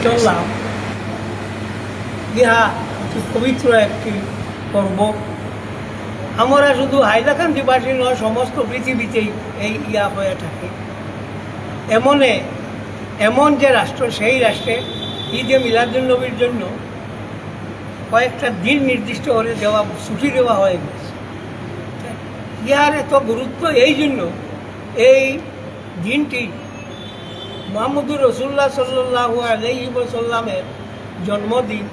চললাম, ইহা অতি পবিত্র একটি পর্ব। আমরা শুধু হাইলাকান্দিবাসী নয়, সমস্ত পৃথিবীতেই এই ইয়া হয়ে থাকে। এমন যে রাষ্ট্র, সেই রাষ্ট্রে ঈদে মিলাদুন্নবীর জন্য কয়েকটা দিন নির্দিষ্ট করে ছুটি দেওয়া হয়ে গেছে। ইহার এত গুরুত্ব এই জন্য, এই দিনটি মুহাম্মদুর রাসূলুল্লাহ সাল্লাল্লাহু আলাইহি ওয়াসাল্লামের জন্মদিন।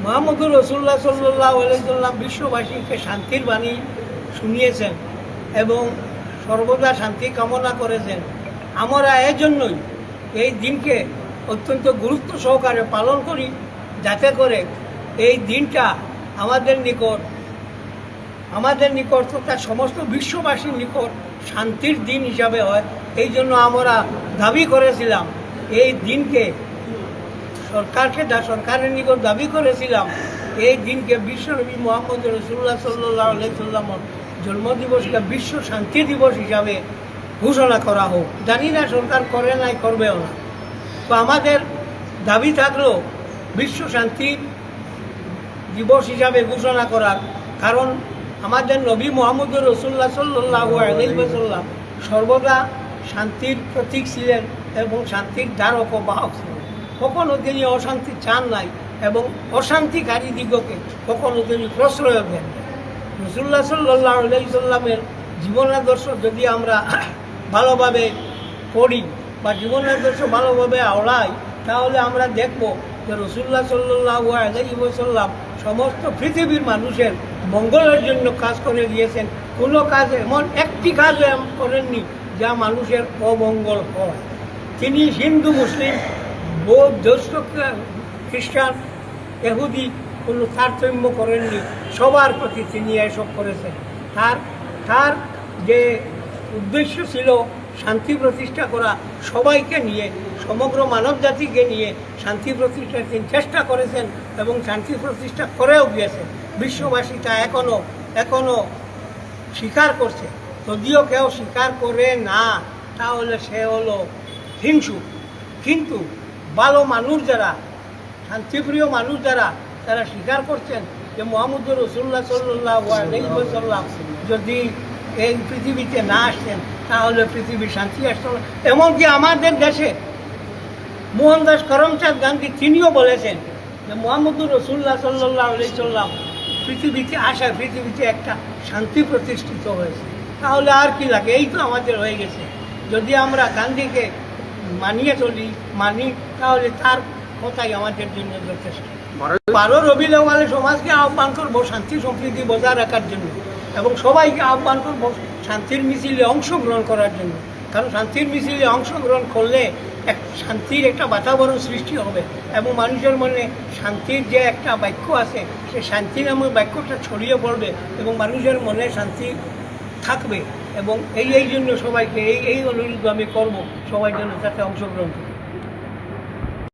মুহাম্মদুর রাসূলুল্লাহ সাল্লাল্লাহু আলাইহি ওয়াসাল্লাম বিশ্ববাসীকে শান্তির বাণী শুনিয়েছেন এবং সর্বদা শান্তি কামনা করেছেন। আমরা এজন্যই এই দিনকে অত্যন্ত গুরুত্ব সহকারে পালন করি, যাতে করে এই দিনটা আমাদের নিকট তথা সমস্ত বিশ্ববাসীর নিকট শান্তির দিন হিসাবে হয়। এই জন্য আমরা দাবি করেছিলাম এই দিনকে, সরকারের নিকট দাবি করেছিলাম এই দিনকে বিশ্বনবী মুহাম্মদ রাসূলুল্লাহ সাল্লাল্লাহু আলাইহি ওয়াসাল্লামের জন্মদিবসকে বিশ্ব শান্তি দিবস হিসাবে ঘোষণা করা হোক। জানি না সরকার করে নাই, করবেও না। তো আমাদের দাবি থাকলো বিশ্ব শান্তি দিবস হিসাবে ঘোষণা করার, কারণ আমাদের নবী মুহাম্মদুর রাসূলুল্লাহ সাল্লাল্লাহু আলাইহি ওয়াসাল্লাম সর্বদা শান্তির প্রতীক ছিলেন এবং শান্তির ধারক ও বাহক ছিলেন। কখনো তিনি অশান্তি চান নাই এবং অশান্তিকারী দিগকে কখনো তিনি প্রশ্রয় দেন। রাসূলুল্লাহ সাল্লাল্লাহু আলাইহি ওয়াসাল্লামের জীবনাদর্শ যদি আমরা ভালোভাবে পড়ি বা জীবনাদর্শ ভালোভাবে আওড়াই, তাহলে আমরা দেখব যে রাসূলুল্লাহ সাল্লাল্লাহু আলাইহি ওয়াসাল্লাম সমস্ত পৃথিবীর মানুষের মঙ্গলের জন্য কাজ করে দিয়েছেন। কোনো কাজ, এমন একটি কাজ করেননি যা মানুষের অমঙ্গল হয়। তিনি হিন্দু, মুসলিম, বৌদ্ধ, খ্রিস্টান, ইহুদি কোনো তারতম্য করেননি, সবার প্রতি তিনি এসব করেছেন। তার যে উদ্দেশ্য ছিল শান্তি প্রতিষ্ঠা করা, সবাইকে নিয়ে, সমগ্র মানব জাতিকে নিয়ে শান্তি প্রতিষ্ঠার তিনি চেষ্টা করেছেন এবং শান্তি প্রতিষ্ঠা করেও গিয়েছেন। বিশ্ববাসী তা এখনো স্বীকার করছে। যদিও কেউ স্বীকার করে না, তাহলে সে হলো হিংসুক। কিন্তু ভালো মানুষ যারা, শান্তিপ্রিয় মানুষ যারা, তারা স্বীকার করছেন যে মুহাম্মদুর রাসূলুল্লাহ সাল্লাল্লাহু আলাইহি ওয়াসাল্লাম যদি এই পৃথিবীতে না আসতেন, তাহলে পৃথিবীর শান্তি আসতো না। এমনকি আমাদের দেশে মোহনদাস করমচাঁদ গান্ধী তিনিও বলেছেন যে মুহাম্মদুর রাসূলুল্লাহ সাল্লাল্লাহু আলাইহি ওয়াসাল্লাম পৃথিবীতে আসায় পৃথিবীতে একটা শান্তি প্রতিষ্ঠিত হয়েছে। তাহলে আর কি লাগে? এই তো আমাদের হয়ে গেছে। যদি আমরা গান্ধীকে মানি, তাহলে তার কথাই আমাদের জন্য যথেষ্ট। 12 রবিউল আউয়ালে সমাজকে আহ্বান করবো শান্তি সম্প্রীতি বজায় রাখার জন্য এবং সবাইকে আহ্বান করবো শান্তির মিছিলে অংশগ্রহণ করার জন্য। কারণ শান্তির মিছিলে অংশগ্রহণ করলে শান্তির একটা বাতাবরণ সৃষ্টি হবে এবং মানুষের মনে শান্তির যে একটা বাক্য আছে, সে শান্তি নামক বাক্যটা ছড়িয়ে পড়বে এবং মানুষের মনে শান্তি থাকবে। এবং এই জন্য সবাইকে এই অনুরোধ আমি করবো, সবাই যেন তাতে অংশগ্রহণ করে।